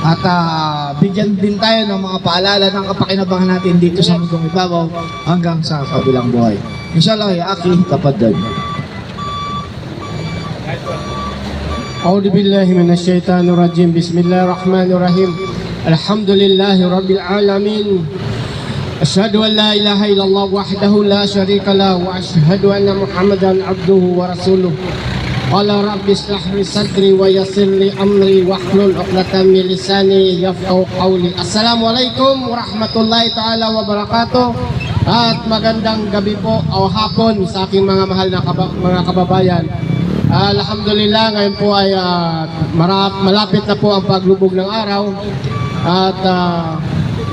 At bigyan din tayo ng mga paalala ng kapakinabangan natin dito sa mundong ibabaw hanggang sa kabilang buhay. Inshallah, ya akhi, tafaddal. أعوذ بالله من الشيطان الرجيم بسم الله الرحمن الرحيم الحمد لله رب العالمين أشهد أن لا إله إلا الله وحده لا شريك له وأشهد أن محمدا عبده ورسوله قال رب اشرح لي صدري ويسر لي أمري واحلل عقدة من لساني يفقهوا قولي. Assalamu alaikum warahmatullahi ta'ala wabarakatuh. At magandang gabi po o hapon sa aking mga mahal na mga kababayan. Alhamdulillah, ngayon po ay malapit na po ang paglubog ng araw at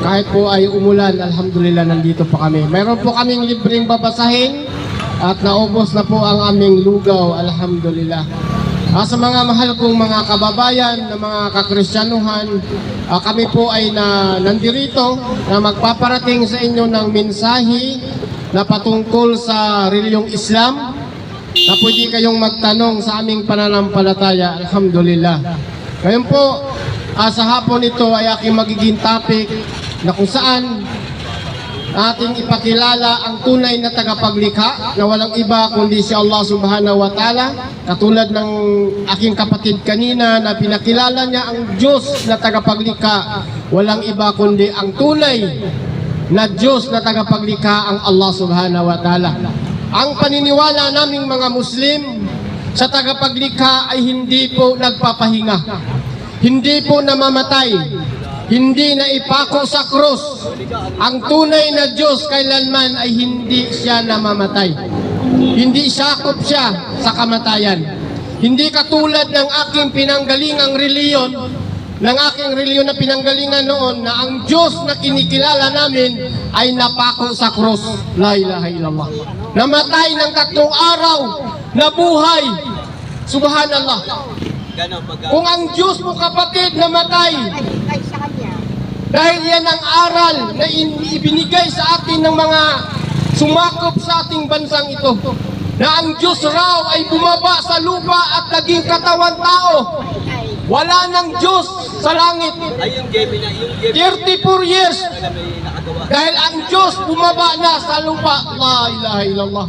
kahit po ay umulan, alhamdulillah nandito po kami. Mayroon po kaming libreng babasahin at naubos na po ang aming lugaw, alhamdulillah. Sa mga mahal kong mga kababayan na mga kakristyanuhan, kami po ay nandirito na magpaparating sa inyo ng mensahe na patungkol sa reliyong Islam, na pwede kayong magtanong sa aming pananampalataya, alhamdulillah. Ngayon po, sa hapon ito ay aking magiging topic na kung saan ating ipakilala ang tunay na tagapaglikha na walang iba kundi si Allah subhanahu wa ta'ala. Katulad ng aking kapatid kanina na pinakilala niya ang Diyos na tagapaglikha, walang iba kundi ang tunay na Diyos na tagapaglikha ang Allah subhanahu wa ta'ala. Ang paniniwala naming mga Muslim sa tagapaglikha ay hindi po nagpapahinga, hindi po namamatay, hindi na ipako sa krus. Ang tunay na Diyos kailanman ay hindi siya namamatay, hindi sakop siya sa kamatayan. Hindi katulad ng aking pinanggalingang reliyon, ng aking reliyon na pinanggalingan noon, na ang Diyos na kinikilala namin ay napako sa krus. La ilaha illallah. Namatay ng 3 araw, nabuhay. Subhanallah. Kung ang Diyos mo kapatid namatay, dahil yan ang aral na ibinigay sa atin ng mga sumakop sa ating bansang ito, na ang Diyos raw ay bumaba sa lupa at naging katawan tao. Wala ng Diyos sa langit. 34 years. Dahil ang Diyos bumaba na sa lupa. La ilaha illallah.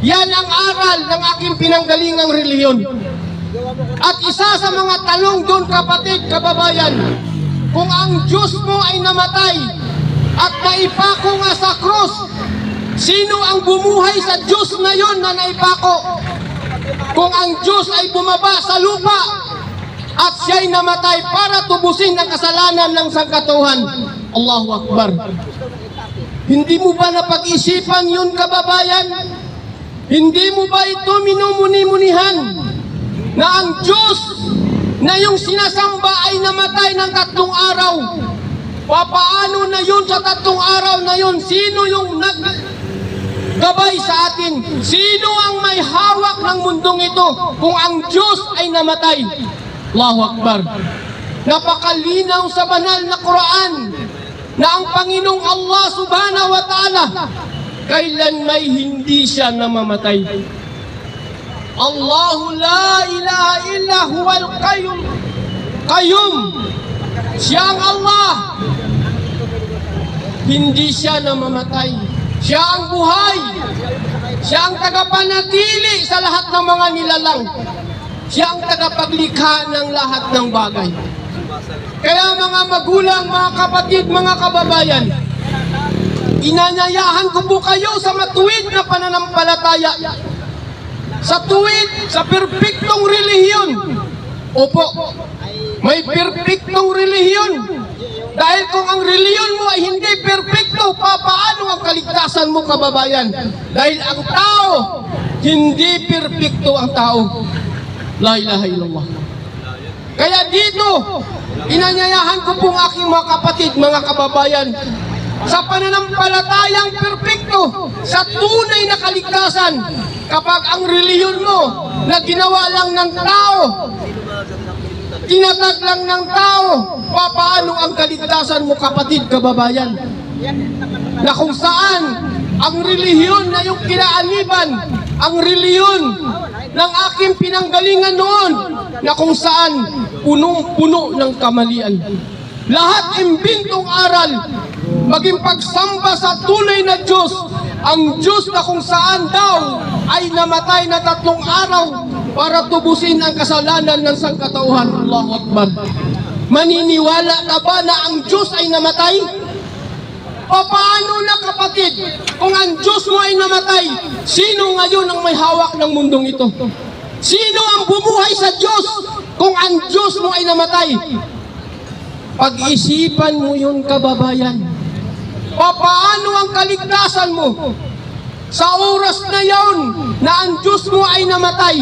Yan ang aral ng aking pinanggalingang reliyon. At isa sa mga tanong doon, kapatid, kababayan, kung ang Diyos mo ay namatay at naipako nga sa krus, sino ang bumuhay sa Diyos na yon na naipako? Kung ang Diyos ay bumaba sa lupa at siya'y namatay para tubusin ang kasalanan ng sangkatuhan. Allahu Akbar. Hindi mo ba napag-isipan yun, kababayan? Hindi mo ba ito minumuni-munihan na ang Diyos na yung sinasamba ay namatay ng 3 araw? Papaano na yun sa 3 araw na yun? Sino yung naggabay sa atin? Sino ang may hawak ng mundong ito kung ang Diyos ay namatay? Allahu Akbar. Napakalinaw sa banal na Quran na ang Panginoong Allah subhanahu wa ta'ala kailan may hindi siya namamatay. Allahu la ilaha illa huwal qayyum. Siya ang Allah. Hindi siya namamatay. Siya ang buhay. Siya ang tagapanatili sa lahat ng mga nilalang. Siya ang tagapaglikha ng lahat ng bagay. Kaya mga magulang, mga kapatid, mga kababayan, inanyayahan ko po kayo sa matuwid na pananampalataya, sa tuwid, sa perpektong relihiyon. Opo, may perpektong relihiyon. Dahil kung ang relihiyon mo ay hindi perpekto, paano ang kaligtasan mo, kababayan? Dahil ang tao, hindi perpekto ang tao. La ilaha illallah. Kaya dito, inanyayahan ko pong aking mga kapatid, mga kababayan, sa pananampalatayang perpekto, sa tunay na kaligtasan, kapag ang reliyon mo na ginawa lang ng tao, tinatag lang ng tao, paano ang kaligtasan mo, kapatid, kababayan? Na kung saan ang reliyon na yung kinaaniban, ang reliyon ng aking pinanggalingan noon, na kung saan punong-puno ng kamalian. Lahat imbintong aral, maging pagsamba sa tunay na Diyos, ang Diyos na kung saan daw ay namatay na 3 araw para tubusin ang kasalanan ng sangkatauhan. Allahu Akbar. Maniniwala ka ba na ang Diyos ay namatay? Paano na kapatid? Kung ang Diyos mo ay namatay, sino ngayon ang may hawak ng mundong ito? Sino ang bumuhay sa Diyos kung ang Diyos mo ay namatay? Pag-isipan mo yun, kababayan. Paano ang kaligtasan mo sa oras na yon na ang Diyos mo ay namatay?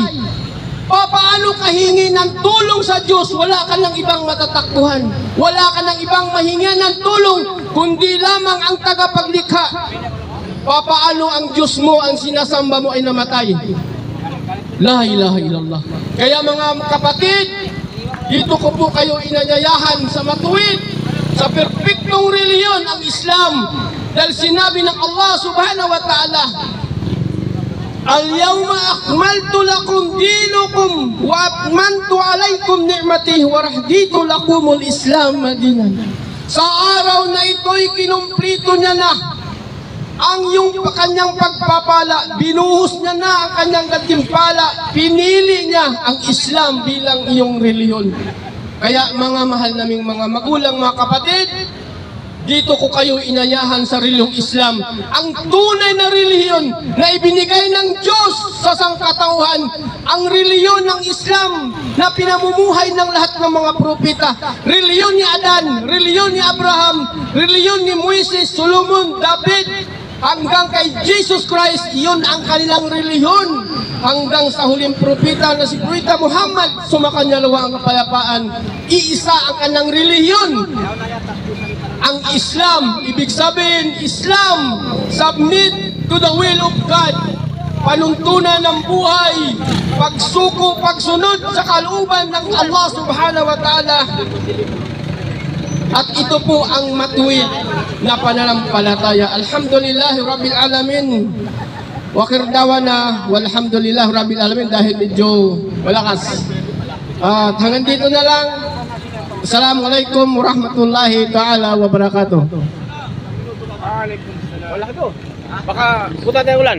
Paano ka hingi ng tulong sa Diyos? Wala ka ng ibang matatakbuhan. Wala ka ng ibang mahinga ng tulong, kundi lamang ang tagapaglikha. Paano ang Diyos mo, ang sinasamba mo ay namatay? La ilaha illallah. Kaya mga kapatid, dito ko po kayo inanyayahan sa matuwid, sa perpektong reliyon, ang Islam. Dahil sinabi ng Allah subhanahu wa ta'ala, Al-yawma akmaltu lakum dinukum wa atmantu alaykum ni'mati wa raditu lakumul Islam madinan. Sa araw na ito'y kinumplito niya na ang iyong kanyang pagpapala, binuhos niya na ang kanyang gantimpala, pinili niya ang Islam bilang iyong reliyon. Kaya mga mahal naming mga magulang, mga kapatid, dito ko kayo inayahan sa reliyong Islam. Ang tunay na reliyon na ibinigay ng Diyos sa sangkatauhan, ang reliyon ng Islam na pinamumuhay ng lahat ng mga propeta. Reliyon ni Adan, reliyon ni Abraham, reliyon ni Moises, Solomon, David, hanggang kay Jesus Christ, iyon ang kanilang reliyon. Hanggang sa huling propeta na si Propeta Muhammad, sumakanya luwa ang kapayapaan. Iisa ang kanilang reliyon. Ang Islam, ibig sabihin, Islam, submit to the will of God. Panuntunan ng buhay, pagsuko, pagsunod sa kalooban ng Allah subhanahu wa ta'ala. At ito po ang matuwid na pananampalataya. Alhamdulillahi Rabbil Alamin. Wakir dawana, walhamdulillah Rabbil Alamin, dahil medyo malakas. At hanggang dito na lang. Assalamualaikum warahmatullahi ta'ala wabarakatuh. Wala ka to. Baka buta tayo ulan.